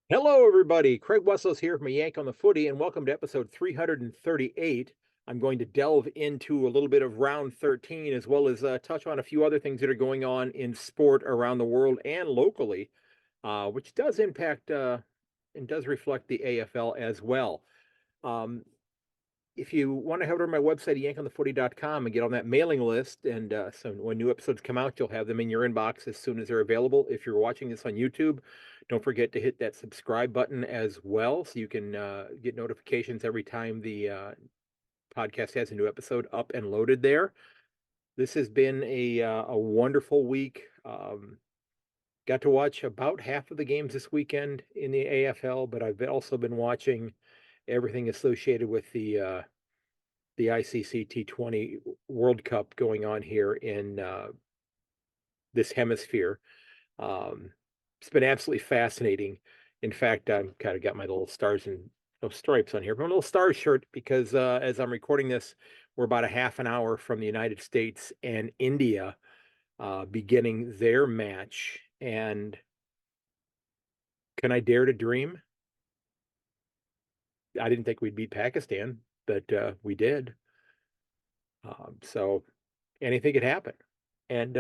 Hello, everybody. Craig Wessels here from A Yank on the Footy, and welcome to episode 338. I'm going to delve into a little bit of round 13, as well as touch on a few other things that are going on in sport around the world and locally, which does impact and does reflect the AFL as well. Um, if you want to head over to my website, ayankonthefooty.com, and get on that mailing list, and so when new episodes come out, you'll have them in your inbox as soon as they're available. If you're watching this on YouTube, don't forget to hit that subscribe button as well, so you can get notifications every time the podcast has a new episode up and loaded there. This has been a wonderful week. Got to watch about half of the games this weekend in the AFL, but I've also been watching everything associated with the ICC T20 World Cup going on here in this hemisphere. Um, it's been absolutely fascinating. In fact, I've kind of got my little stars and no stripes on here, but a little stars shirt because as I'm recording this, we're about a half an hour from the United States and India beginning their match. And can I dare to dream? I didn't think we'd beat Pakistan, but we did. So anything could happen. And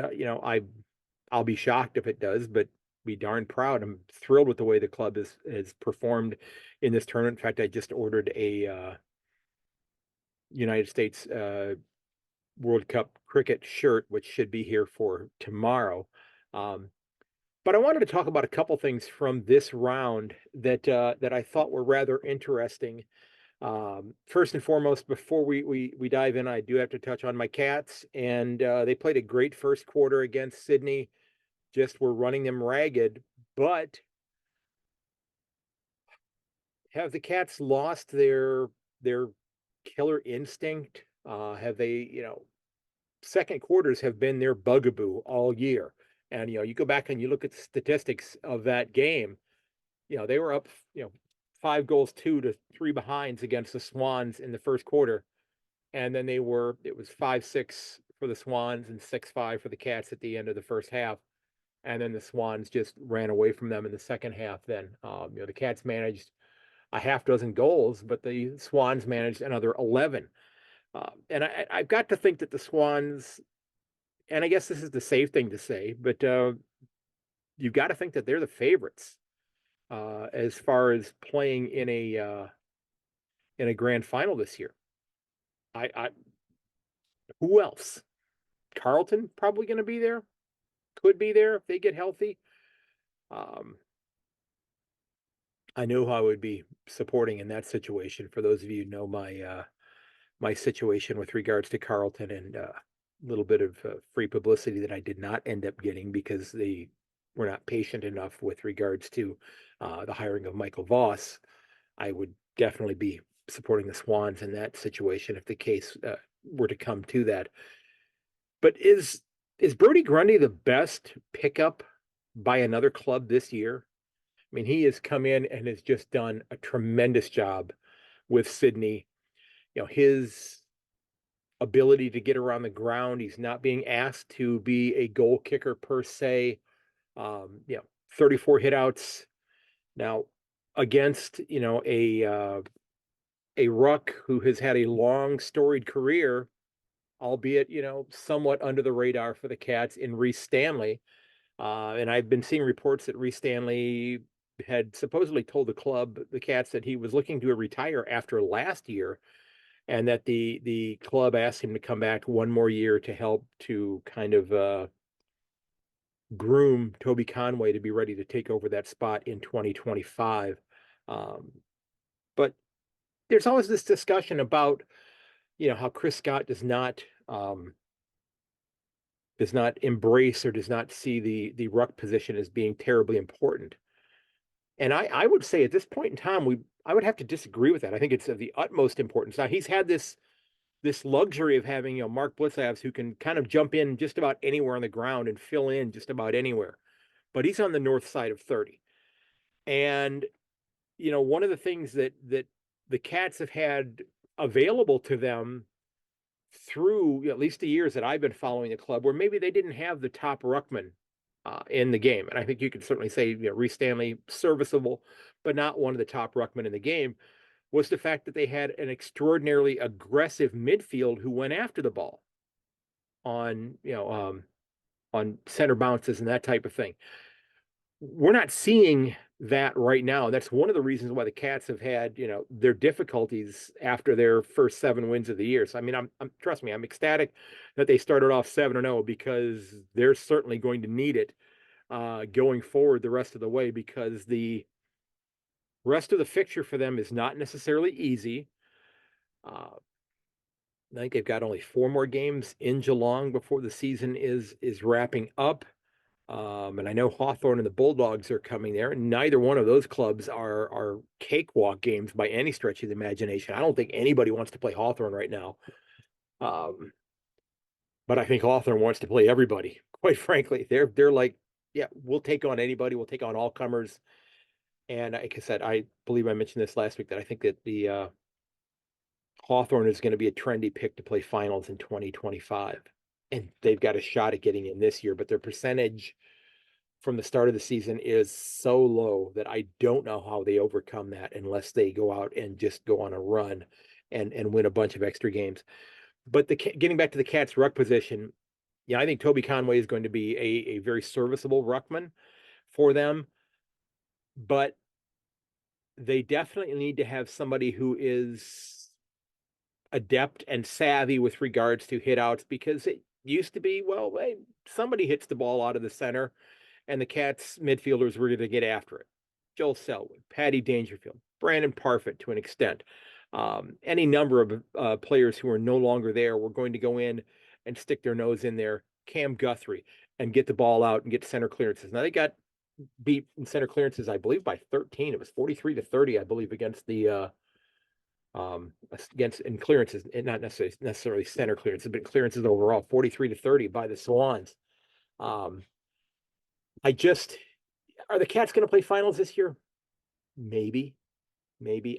I'll be shocked if it does, but be darn proud. I'm thrilled with the way the club has performed in this tournament. In fact, I just ordered a United States World Cup cricket shirt, which should be here for tomorrow. Um, but I wanted to talk about a couple things from this round that I thought were rather interesting. First and foremost, before we dive in, I do have to touch on my Cats, and they played a great first quarter against Sydney. Just were running them ragged, but have the Cats lost their killer instinct? Have they, second quarters have been their bugaboo all year. And you go back and you look at the statistics of that game, they were up, 5 goals, 2-3 behinds against the Swans in the first quarter. And then it was 5-6 for the Swans and 6-5 for the Cats at the end of the first half. And then the Swans just ran away from them in the second half. Then, the Cats managed a half dozen goals, but the Swans managed another 11. And I've got to think that the Swans, and I guess this is the safe thing to say, but you've got to think that they're the favorites as far as playing in a grand final this year. I Who else? Carlton probably going to be there. Could be there if they get healthy. Um, I know who I would be supporting in that situation. For those of you who know my situation with regards to Carlton and a little bit of free publicity that I did not end up getting because they were not patient enough with regards to the hiring of Michael Voss, I would definitely be supporting the Swans in that situation if the case were to come to that. But is Brody Grundy the best pickup by another club this year? I mean, he has come in and has just done a tremendous job with Sydney. His ability to get around the ground. He's not being asked to be a goal kicker per se. 34 hitouts now against a ruck who has had a long storied career, albeit somewhat under the radar for the Cats in Reece Stanley. And I've been seeing reports that Reece Stanley had supposedly told the Cats, that he was looking to retire after last year, and that the club asked him to come back one more year to help to kind of groom Toby Conway to be ready to take over that spot in 2025. Um, but there's always this discussion about how Chris Scott does not embrace or does not see the ruck position as being terribly important. And I would say at this point in time, I would have to disagree with that. I think it's of the utmost importance. Now he's had this luxury of having Mark Blitzavs, who can kind of jump in just about anywhere on the ground and fill in just about anywhere, but he's on the north side of 30. And one of the things that the Cats have had available to them through at least the years that I've been following the club, where maybe they didn't have the top ruckman in the game. And I think you could certainly say, Reece Stanley, serviceable, but not one of the top ruckmen in the game, was the fact that they had an extraordinarily aggressive midfield who went after the ball on, on center bounces and that type of thing. We're not seeing that right now. That's one of the reasons why the Cats have had, their difficulties after their first 7 wins of the year. So, I mean, I'm trust me, I'm ecstatic that they started off 7-0 because they're certainly going to need it going forward the rest of the way, because the rest of the fixture for them is not necessarily easy. I think they've got only 4 more games in Geelong before the season is wrapping up. And I know Hawthorn and the Bulldogs are coming there. Neither one of those clubs are cakewalk games by any stretch of the imagination. I don't think anybody wants to play Hawthorn right now. But I think Hawthorn wants to play everybody. Quite frankly, they're like, yeah, we'll take on anybody. We'll take on all comers. And like I said, I believe I mentioned this last week that I think that the Hawthorn is going to be a trendy pick to play finals in 2025. And they've got a shot at getting in this year, but their percentage from the start of the season is so low that I don't know how they overcome that unless they go out and just go on a run and win a bunch of extra games. But getting back to the Cats ruck position, yeah, I think Toby Conway is going to be a very serviceable ruckman for them, but they definitely need to have somebody who is adept and savvy with regards to hit outs, because it used to be, well, hey, somebody hits the ball out of the center and the Cats midfielders were going to get after it. Joel Selwood, Patty Dangerfield, Brandon Parfit to an extent. Any number of players who are no longer there were going to go in and stick their nose in there. Cam Guthrie, and get the ball out and get center clearances. Now they got beat in center clearances, I believe, by 13. It was 43-30, I believe, against the against in clearances, not necessarily center clearances, but clearances overall, 43-30 by the Swans. I just, are the Cats going to play finals this year? Maybe.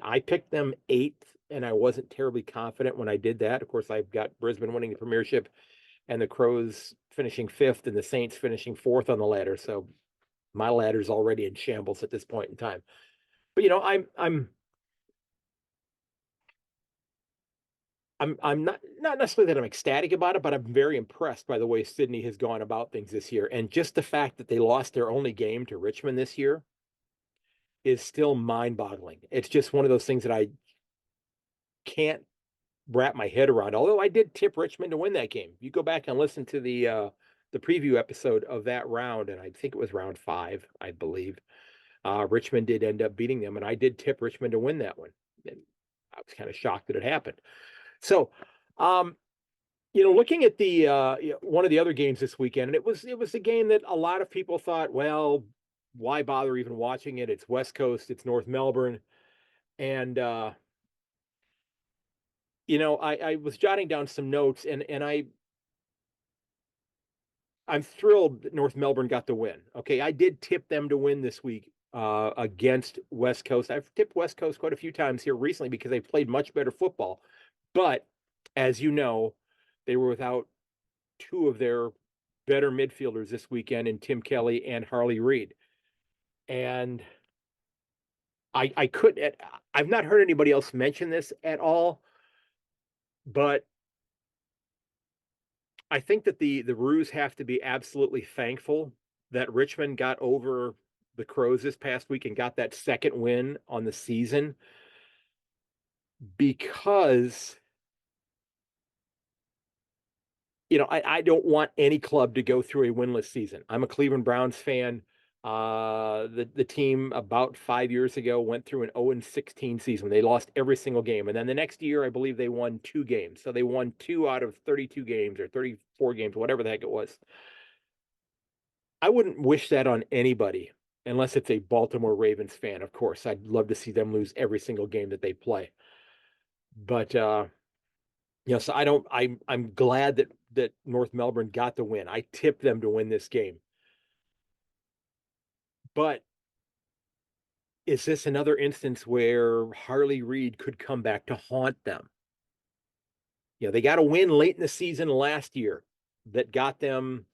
I picked them 8th, and I wasn't terribly confident when I did that. Of course, I've got Brisbane winning the premiership and the Crows finishing 5th and the Saints finishing 4th on the ladder. So my ladder's already in shambles at this point in time. But I'm not necessarily that I'm ecstatic about it, but I'm very impressed by the way Sydney has gone about things this year. And just the fact that they lost their only game to Richmond this year is still mind-boggling. It's just one of those things that I can't wrap my head around. Although I did tip Richmond to win that game. You go back and listen to the preview episode of that round, and I think it was round 5, I believe. Richmond did end up beating them, and I did tip Richmond to win that one. And I was kind of shocked that it happened. So, looking at the one of the other games this weekend, and it was a game that a lot of people thought, well, why bother even watching it? It's West Coast, it's North Melbourne, and I was jotting down some notes, and I'm thrilled that North Melbourne got the win. Okay, I did tip them to win this week against West Coast. I've tipped West Coast quite a few times here recently because they played much better football. But as you know, they were without 2 of their better midfielders this weekend in Tim Kelly and Harley Reid. And I couldn't, I've not heard anybody else mention this at all, but I think that the Roos have to be absolutely thankful that Richmond got over the Crows this past week and got that second win on the season, because I don't want any club to go through a winless season. I'm a Cleveland Browns fan. The team about 5 years ago went through an 0-16 season. They lost every single game. And then the next year, I believe they won 2 games. So they won 2 out of 32 games or 34 games, whatever the heck it was. I wouldn't wish that on anybody unless it's a Baltimore Ravens fan, of course. I'd love to see them lose every single game that they play. But so I'm glad that North Melbourne got the win. I tipped them to win this game. But is this another instance where Harley Reid could come back to haunt them? They got a win late in the season last year that got them,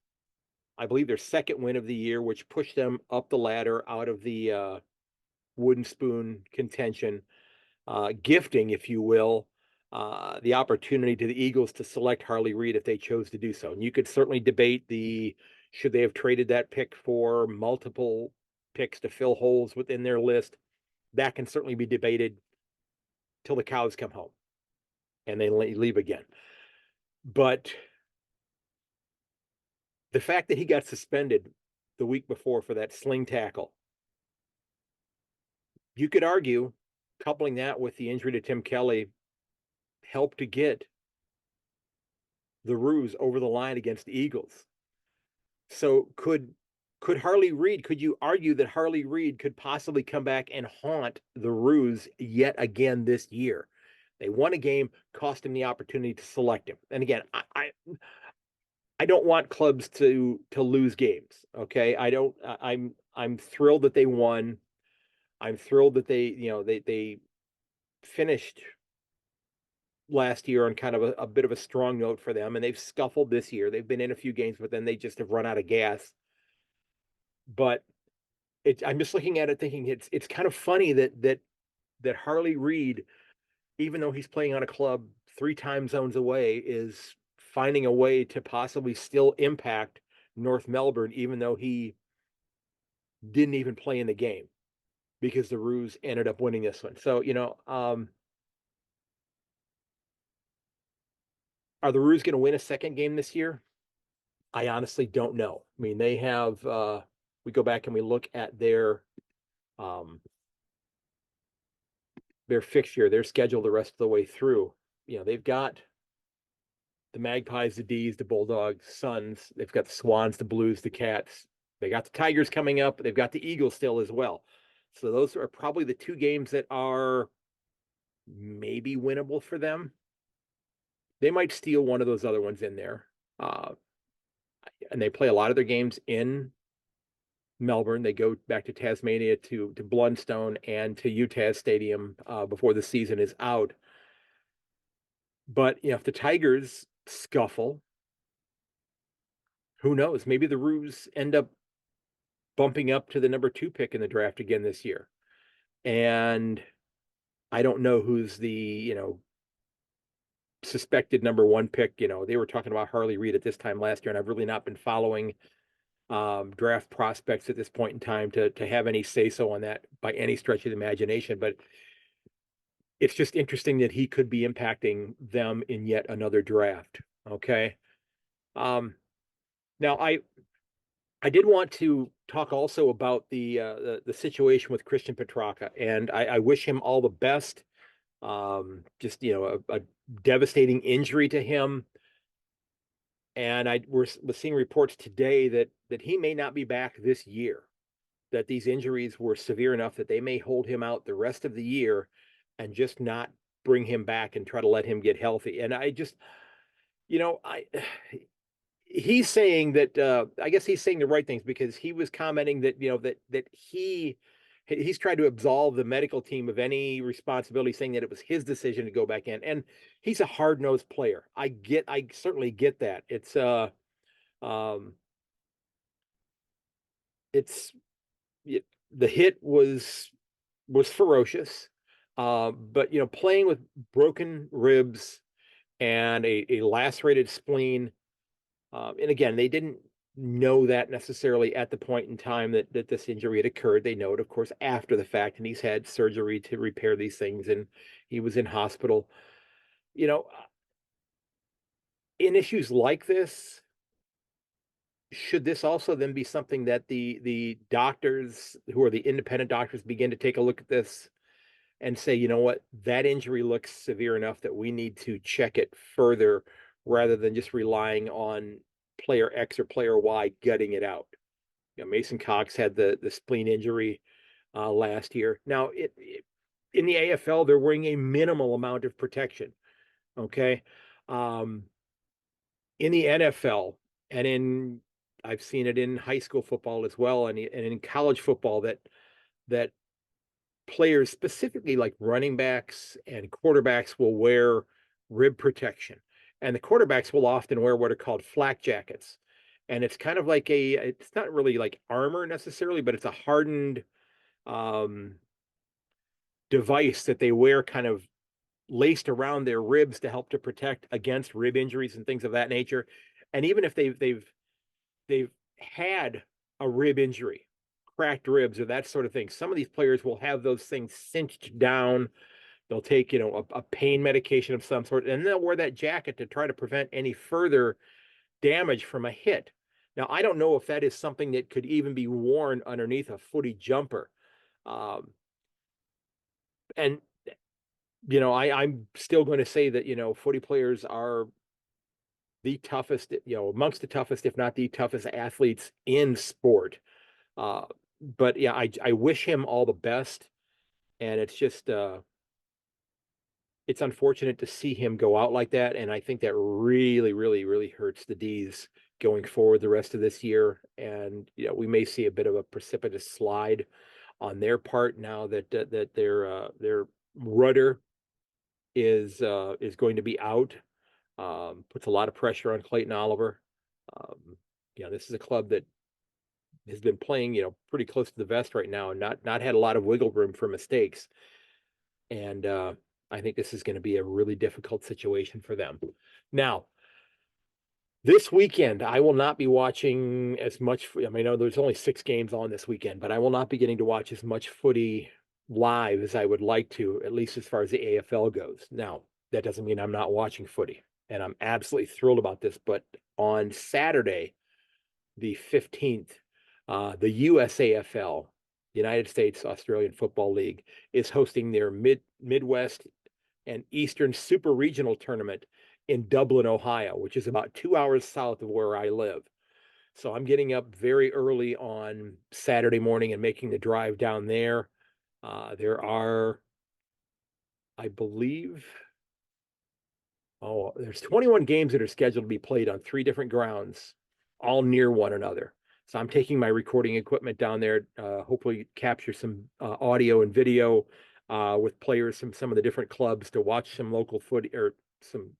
I believe, their second win of the year, which pushed them up the ladder out of the wooden spoon contention, gifting, if you will, the opportunity to the Eagles to select Harley Reid if they chose to do so. And you could certainly debate should they have traded that pick for multiple picks to fill holes within their list. That can certainly be debated till the cows come home and they leave again. But the fact that he got suspended the week before for that sling tackle, you could argue, coupling that with the injury to Tim Kelly, helped to get the Roos over the line against the Eagles. So could Harley Reid, could you argue that Harley Reid could possibly come back and haunt the Roos yet again this year? They won a game, cost him the opportunity to select him. And again, I don't want clubs to lose games. Okay. I'm thrilled that they won. I'm thrilled that they finished last year on kind of a bit of a strong note for them, and they've scuffled this year. They've been in a few games, but then they just have run out of gas. But I'm just looking at it thinking it's kind of funny that Harley Reid, even though he's playing on a club 3 time zones away, is finding a way to possibly still impact North Melbourne, even though he didn't even play in the game because the Roos ended up winning this one. So, are the Roos going to win a second game this year? I honestly don't know. I mean, they have, we go back and we look at their fixture, their schedule the rest of the way through. They've got the Magpies, the D's, the Bulldogs, Suns. They've got the Swans, the Blues, the Cats. They got the Tigers coming up. They've got the Eagles still as well. So those are probably the 2 games that are maybe winnable for them. They might steal one of those other ones in there. And they play a lot of their games in Melbourne. They go back to Tasmania, to Blundstone, and to UTAS Stadium before the season is out. But if the Tigers scuffle, who knows? Maybe the Roos end up bumping up to the number 2 pick in the draft again this year. And I don't know who's the, suspected number 1 pick. They were talking about Harley Reid at this time last year, and I've really not been following draft prospects at this point in time to have any say-so on that by any stretch of the imagination. But it's just interesting that he could be impacting them in yet another draft. Okay. Now I did want to talk also about the situation with Christian Petracca, and I wish him all the best. Just a devastating injury to him, and I was seeing reports today that he may not be back this year. That these injuries were severe enough that they may hold him out the rest of the year, and just not bring him back and try to let him get healthy. And I just, he's saying that I guess he's saying the right things, because he was commenting that that he's tried to absolve the medical team of any responsibility, saying that it was his decision to go back in. And he's a hard-nosed player. I certainly get that. It's the hit was ferocious, but playing with broken ribs and a lacerated spleen. And again, they didn't know that necessarily at the point in time that this injury had occurred. They know it, of course, after the fact, and he's had surgery to repair these things, and he was in hospital. In issues like this, should this also then be something that the doctors, who are the independent doctors, begin to take a look at this and say, you know what, that injury looks severe enough that we need to check it further, rather than just relying on player X or player Y gutting it out. Mason Cox had the spleen injury last year. Now, in the AFL, they're wearing a minimal amount of protection. Okay. In the NFL, and I've seen it in high school football as well, and in college football, that players, specifically like running backs and quarterbacks, will wear rib protection. And the quarterbacks will often wear what are called flak jackets. and it's kind of like it's not really like armor necessarily, but it's a hardened um, device that they wear kind of laced around their ribs to help to protect against rib injuries and things of that nature. And even if they've had a rib injury, cracked ribs or that sort of thing, some of these players will have those things cinched down. They'll take, a pain medication of some sort, and they'll wear that jacket to try to prevent any further damage from a hit. Now, I don't know if that is something that could even be worn underneath a footy jumper. Um, and I'm still going to say that, footy players are the toughest, amongst the toughest, if not the toughest athletes in sport. Uh, but yeah, I wish him all the best. And it's just, it's unfortunate to see him go out like that. And I think that really, really, really hurts the D's going forward the rest of this year. And, we may see a bit of a precipitous slide on their part now that their rudder is going to be out. Puts a lot of pressure on Clayton Oliver. Um, this is a club that has been playing, pretty close to the vest right now, and not had a lot of wiggle room for mistakes. And I think this is going to be a really difficult situation for them. Now, this weekend, I will not be watching as much. I mean, I know there's only 6 games on this weekend, but I will not be getting to watch as much footy live as I would like to, at least as far as the AFL goes. Now, that doesn't mean I'm not watching footy, and I'm absolutely thrilled about this. But on Saturday, the 15th, the USAFL, United States Australian Football League, is hosting their Midwest and Eastern Super Regional Tournament in Dublin, Ohio, which is about 2 hours south of where I live. So I'm getting up very early on Saturday morning and making the drive down there. There are, I believe, there's 21 games that are scheduled to be played on 3 different grounds, all near one another. So I'm taking my recording equipment down there, hopefully capture some audio and video with players from some of the different clubs to watch some local footy or some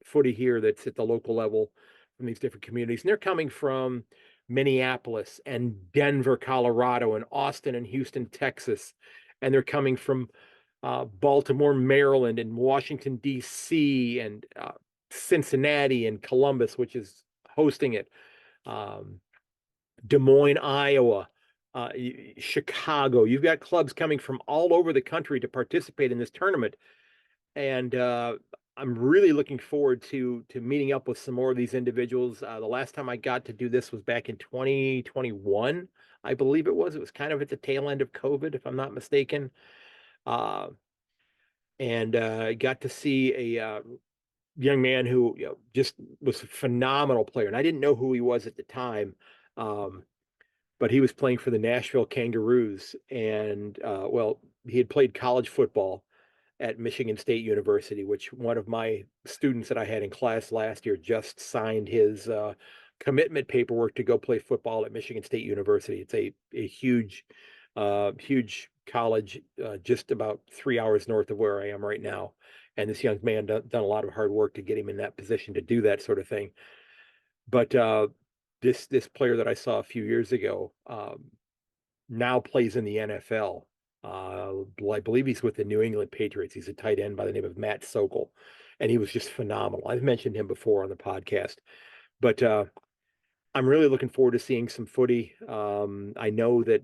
footy here that's at the local level from these different communities. And they're coming from Minneapolis and Denver, Colorado, and Austin and Houston, Texas. And they're coming from Baltimore, Maryland, and Washington, D.C., and Cincinnati and Columbus, which is hosting it, Des Moines, Iowa, Chicago. You've got clubs coming from all over the country to participate in this tournament. And I'm really looking forward to meeting up with some more of these individuals. The last time I got to do this was back in 2021, I believe it was. It was kind of at the tail end of COVID, if I'm not mistaken. Uh, and I got to see a young man who just was a phenomenal player. And I didn't know who he was at the time, but he was playing for the Nashville Kangaroos. And well, he had played college football at Michigan State University, which one of my students that I had in class last year just signed his commitment paperwork to go play football at Michigan State University. It's a huge, huge college, just about 3 hours north of where I am right now. And this young man done a lot of hard work to get him in that position to do that sort of thing. But this player that I saw a few years ago now plays in the NFL. I believe he's with the New England Patriots. He's a tight end by the name of Matt Sokol, and he was just phenomenal. I've mentioned him before on the podcast, but I'm really looking forward to seeing some footy. I know that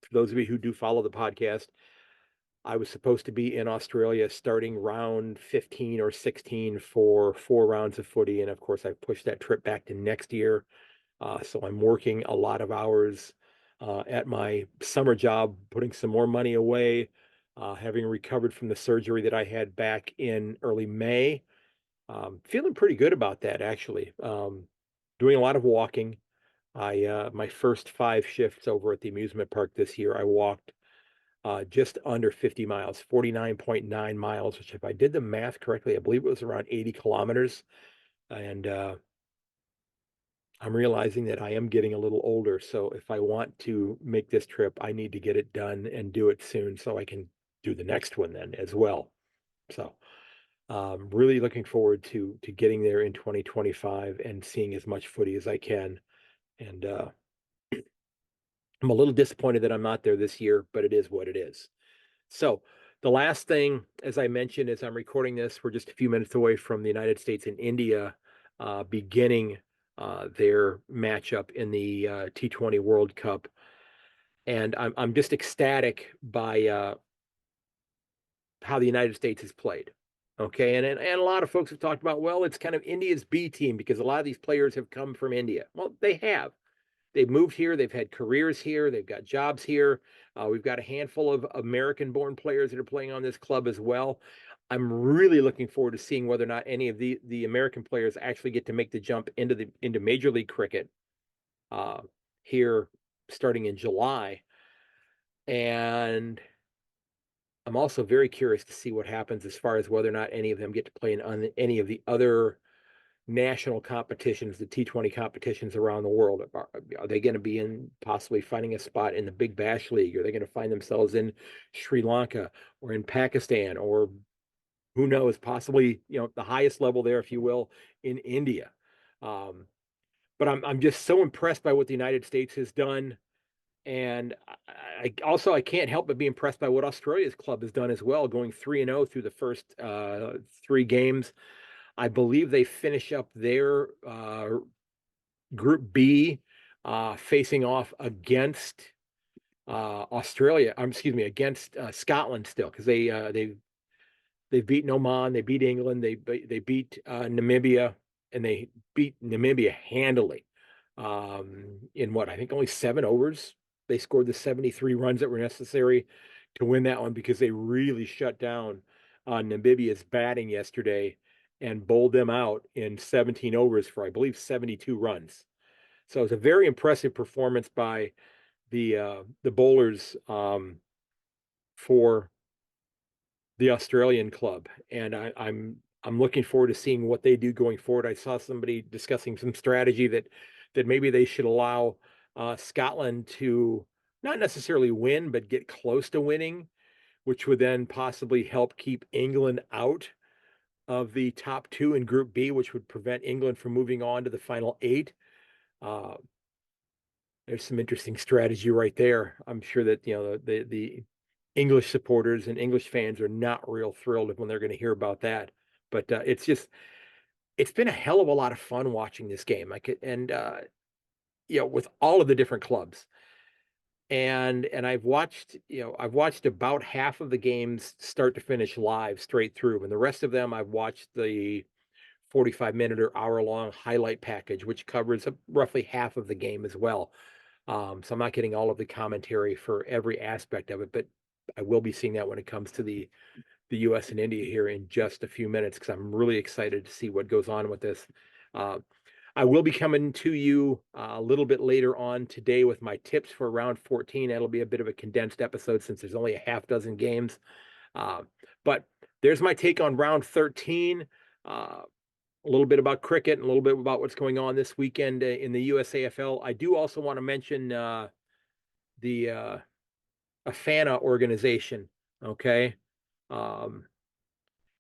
for those of you who do follow the podcast, I was supposed to be in Australia starting round 15 or 16 for 4 rounds of footy, and of course, I've pushed that trip back to next year. So I'm working a lot of hours at my summer job, putting some more money away, having recovered from the surgery that I had back in early May. Feeling pretty good about that, actually. Doing a lot of walking. My first 5 shifts over at the amusement park this year, I walked just under 50 miles, 49.9 miles, which if I did the math correctly, I believe it was around 80 kilometers. And I'm realizing that I am getting a little older. So if I want to make this trip, I need to get it done and do it soon so I can do the next one then as well. So Really looking forward to getting there in 2025 and seeing as much footy as I can. And I'm a little disappointed that I'm not there this year, but it is what it is. So the last thing, as I mentioned, as I'm recording this, we're just a few minutes away from the United States and India beginning their matchup in the T20 World Cup. And I'm just ecstatic by how the United States has played. Okay, and a lot of folks have talked about, well, it's kind of India's B team because a lot of these players have come from India. Well, they have. They've moved here. They've had careers here. They've got jobs here. We've got a handful of American-born players that are playing on this club as well. I'm really looking forward to seeing whether or not any of the American players actually get to make the jump into Major League Cricket here starting in July. And I'm also very curious to see what happens as far as whether or not any of them get to play in any of the other national competitions, the T20 competitions around the world. Are they going to be in possibly finding a spot in the Big Bash League? Are they going to find themselves in Sri Lanka or in Pakistan or who knows, possibly, the highest level there, if you will, in India? But I'm just so impressed by what the United States has done. And I can't help but be impressed by what Australia's club has done as well, going 3-0 through the first three games. I believe they finish up their Group B facing off against Australia. Excuse me, against Scotland still, because they've beaten Oman, they beat England, they beat Namibia, and they beat Namibia handily. In what I think only 7 overs, they scored the 73 runs that were necessary to win that one because they really shut down Namibia's batting yesterday and bowled them out in 17 overs for, I believe, 72 runs. So it's a very impressive performance by the bowlers for the Australian club, and I'm looking forward to seeing what they do going forward. I saw somebody discussing some strategy that maybe they should allow Scotland to not necessarily win, but get close to winning, which would then possibly help keep England out of the top two in Group B, which would prevent England from moving on to the final 8. Uh, there's some interesting strategy right there. I'm sure that the English supporters and English fans are not real thrilled when they're going to hear about that. But it's been a hell of a lot of fun watching this game. With all of the different clubs. And I've watched about half of the games start to finish live straight through, and the rest of them I've watched the 45-minute or hour-long highlight package, which covers roughly half of the game as well. So I'm not getting all of the commentary for every aspect of it, but I will be seeing that when it comes to the U.S. and India here in just a few minutes because I'm really excited to see what goes on with this. I will be coming to you a little bit later on today with my tips for round 14. That'll be a bit of a condensed episode since there's only a half dozen games. But there's my take on round 13. A little bit about cricket and a little bit about what's going on this weekend in the USAFL. I do also want to mention the AFANA organization, okay?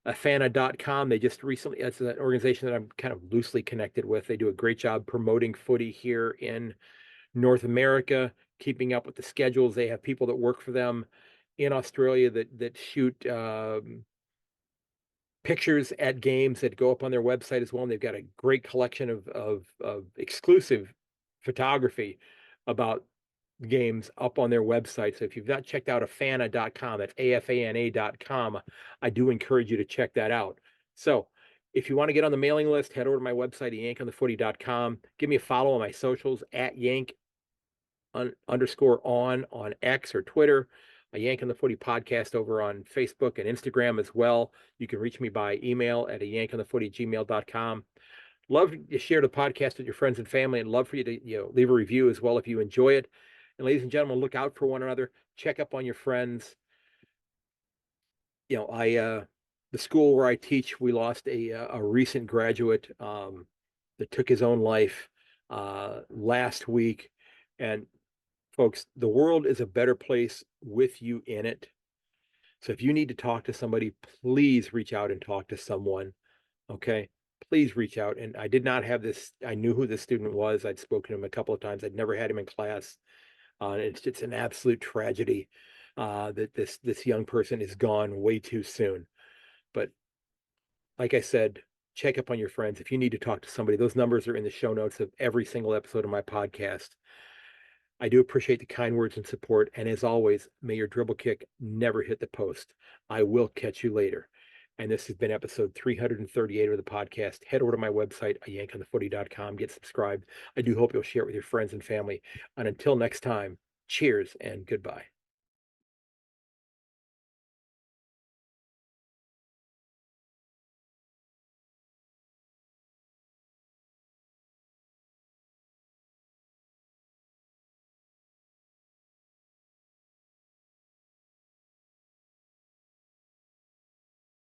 Afana.com. They just recently, it's an organization that I'm kind of loosely connected with. They do a great job promoting footy here in North America, keeping up with the schedules. They have people that work for them in Australia that shoot pictures at games that go up on their website as well. And they've got a great collection of exclusive photography about games up on their website. So if you've not checked out afana.com, that's afana.com, I do encourage you to check that out. So if you want to get on the mailing list, head over to my website, ayankonthefooty.com. Give me a follow on my socials at yank _ on X or Twitter. A Yank on the Footy podcast over on Facebook and Instagram as well. You can reach me by email at ayankonthefooty@gmail.com. Love to share the podcast with your friends and family, and love for you to leave a review as well if you enjoy it. And ladies and gentlemen, look out for one another. Check up on your friends. The school where I teach, we lost a recent graduate that took his own life last week. And folks, the world is a better place with you in it. So if you need to talk to somebody, please reach out and talk to someone. Okay. Please reach out. And I did not have this. I knew who this student was. I'd spoken to him a couple of times. I'd never had him in class. It's an absolute tragedy that this young person is gone way too soon. But like I said, check up on your friends. If you need to talk to somebody, those numbers are in the show notes of every single episode of my podcast. I do appreciate the kind words and support. And as always, may your dribble kick never hit the post. I will catch you later. And this has been episode 338 of the podcast. Head over to my website, ayankonthefooty.com. Get subscribed. I do hope you'll share it with your friends and family. And until next time, cheers and goodbye.